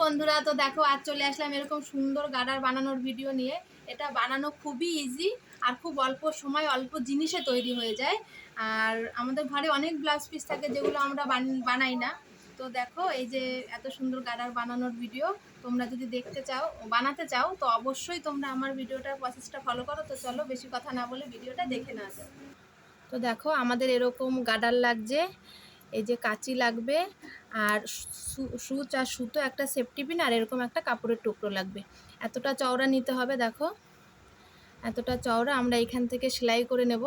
বন্ধুরা, তো দেখো আজ চলে আসলাম এরকম সুন্দর গার্ডার বানানোর ভিডিও নিয়ে। এটা বানানো খুবই ইজি আর খুব অল্প সময় অল্প জিনিসে তৈরি হয়ে যায়। আর আমাদের ঘরে অনেক ব্লাউজ পিস থাকে যেগুলো আমরা বানাই না। তো দেখো এই যে এত সুন্দর গার্ডার বানানোর ভিডিও, তোমরা যদি দেখতে চাও বানাতে চাও তো অবশ্যই তোমরা আমার ভিডিওটার প্রসেসটা ফলো করো। তো চলো বেশি কথা না বলে ভিডিওটা দেখে না যাও। তো দেখো আমাদের এরকম গার্ডার লাগছে, এই যে কাঁচি লাগবে, আর সুচ আর সুতো, একটা সেফটি পিন, আর এরকম একটা কাপড়ের টুকরো লাগবে। এতটা চওড়া নিতে হবে, দেখো এতটা চওড়া। আমরা এখান থেকে সেলাই করে নেব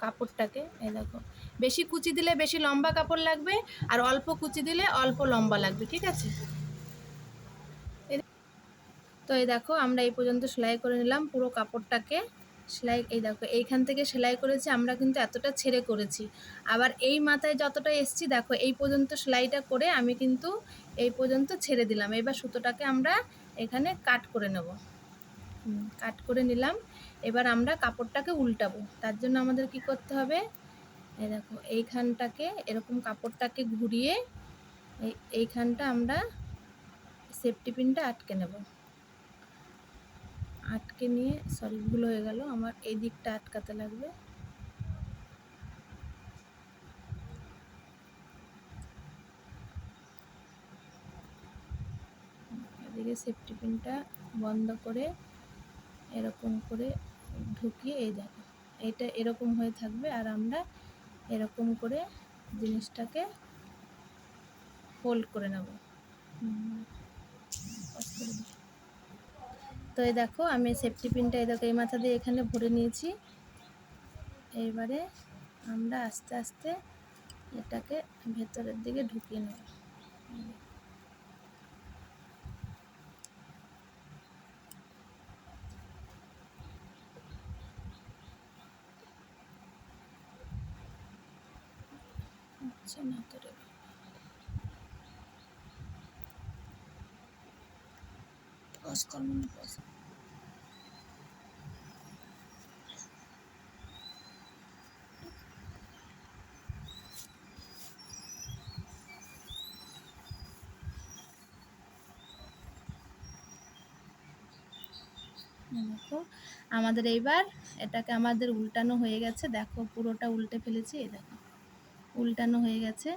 কাপড়টাকে। এই দেখো, বেশি কুচি দিলে বেশি লম্বা কাপড় লাগবে, আর অল্প কুচি দিলে অল্প লম্বা লাগবে, ঠিক আছে? তো এই দেখো আমরা এই পর্যন্ত সেলাই করে নিলাম পুরো কাপড়টাকে। সেলাই এই দেখো এইখান থেকে সেলাই করেছি আমরা, কিন্তু এতটা ছেড়ে করেছি। আবার এই মাথায় যতটা এসছি দেখো এই পর্যন্ত সেলাইটা করে আমি কিন্তু এই পর্যন্ত ছেড়ে দিলাম। এবার সুতোটাকে আমরা এখানে কাট করে নেব। কাট করে নিলাম। এবার আমরা কাপড়টাকে উল্টাবো। তার জন্য আমাদের কি করতে হবে, এই দেখো এইখানটাকে এরকম কাপড়টাকে ঘুরিয়ে এইখানটা আমরা সেফটি পিনটা আটকে নেব। আটকে নিয়ে, সরি ভুল হয়ে গেল, আমার এই দিকটা আটকাতে লাগবে। এদিকে সেফটি পিনটা বন্ধ করে এরকম করে ঢুকিয়ে, এই দেখো এটা এরকম হয়ে থাকবে, আর আমরা এরকম করে জিনিসটাকে ফোল্ড করে নেব। তো এই দেখো আমি সেফটি পিনটা এই দেখো এই মাথা দিয়ে এখানে ভরে নিয়েছি। এইবারে আমরা আস্তে আস্তে এটাকে ভেতরের দিকে ঢুকিয়ে নেব। আচ্ছা না তোরে পজ করুন, পজ। দেখো আমাদের এইবার এটাকে আমাদের উল্টানো হয়ে গেছে। দেখো পুরোটা উল্টে ফেলেছি, এই দেখো উল্টানো হয়ে গেছে।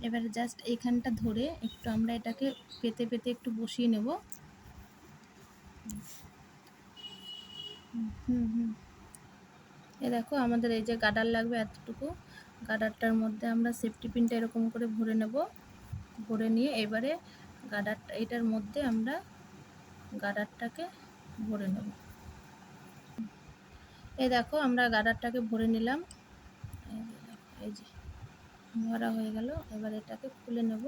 এবারে জাস্ট এইখানটা ধরে একটু আমরা এটাকে পেতে পেতে একটু বসিয়ে নেব। দেখো আমাদের এই যে গার্ডার লাগবে এতটুকু, গার্ডারটার মধ্যে আমরা সেফটি পিনটা এরকম করে ভরে নেব। ভরে নিয়ে এবারে গার্ডারটা এটার মধ্যে আমরা গার্ডারটাকে ভরে নেব। এই দেখো আমরা গার্ডারটাকে ভরে নিলাম, এই যে ভরা হয়ে গেল। এবার এটাকে খুলে নেব।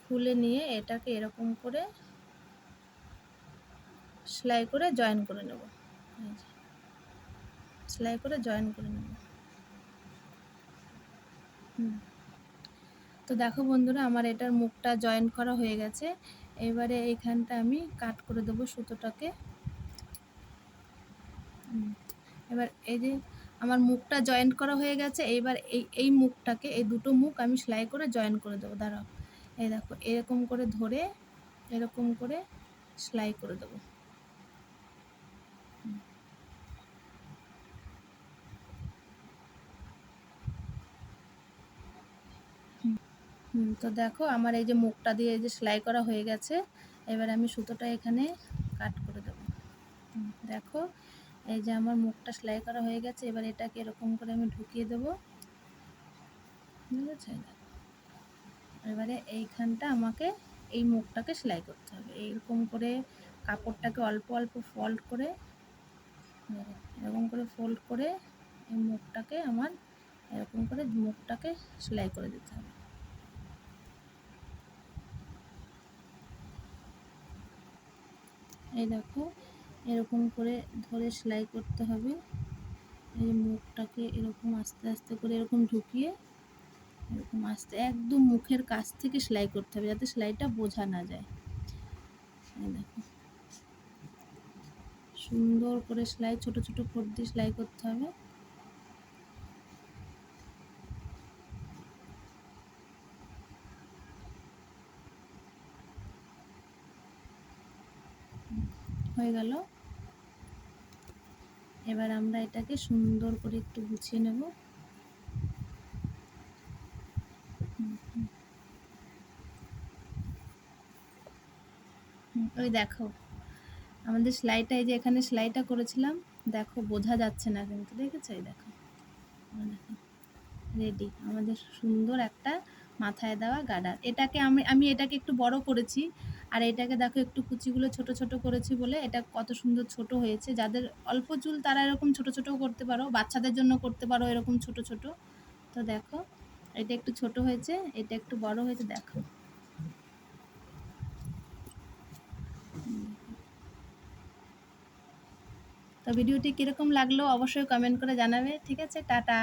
খুলে নিয়ে এটাকে এরকম করে সেলাই করে জয়েন করে নেব। সেলাই করে জয়েন করে নেব। তো দেখো বন্ধুরা আমার এটার মুখটা জয়েন করা হয়ে গেছে। এবারে এইখানটা আমি কাট করে দেবো সুতোটাকে। এবার এই যে আমার মুখটা জয়েন্ট করা হয়ে গেছে। এইবার এই মুখটাকে, এই দুটো মুখ আমি সেলাই করে জয়েন করে দেবো। দাঁড়াও, এই দেখো এরকম করে ধরে এরকম করে সেলাই করে দেবো। তো দেখো আমার এই যে মুখটা দিয়ে এই যে সেলাই করা হয়ে গেছে। এবার আমি সুতোটা এখানে কাট করে দেবো। দেখো এই যে আমার মুখটা সেলাই করা হয়ে গেছে। এবার এটাকে এরকম করে আমি ঢুকিয়ে দেবো, বুঝেছো? এবারে এইখানটা আমাকে এই মুখটাকে সেলাই করতে হবে। এইরকম করে কাপড়টাকে অল্প অল্প ফোল্ড করে, এরকম করে ফোল্ড করে এই মুখটাকে আমার এরকম করে মুখটাকে সেলাই করে দিতে হবে। এই দেখো এরকম করে ধরে সেলাই করতে হবে। এই মুখটাকে এরকম আস্তে আস্তে করে এরকম ঢুকিয়ে এরকম আস্তে একদম মুখের কাছ থেকে সেলাই করতে হবে, যাতে সেলাইটা বোঝা না যায়। এই দেখো সুন্দর করে সেলাই, ছোট ছোট ফোঁট দিয়ে সেলাই করতে হবে। হয়ে গেল। এবার আমরা এটাকে সুন্দর করে একটু গুছিয়ে নেব। ওই দেখো আমাদের সেলাইটা, এই যে এখানে সেলাইটা করেছিলাম, দেখো বোঝা যাচ্ছে না কিন্তু, দেখেছো? এই দেখো রেডি আমাদের সুন্দর একটা মাথায় দেওয়া গার্ডার। এটাকে আমি এটাকে একটু বড় করেছি, আর এটাকে দেখো একটু কুচিগুলো ছোট ছোট করেছি বলে এটা কত সুন্দর ছোট হয়েছে। যাদের অল্প চুল তারা এরকম ছোট ছোটও করতে পারো, বাচ্চাদের জন্য করতে পারো এরকম ছোট ছোট। তো দেখো এটা একটু ছোট হয়েছে, এটা একটু বড় হয়েছে, দেখো। তো ভিডিওটি কীরকম লাগলো অবশ্যই কমেন্ট করে জানাবে। ঠিক আছে, টাটা।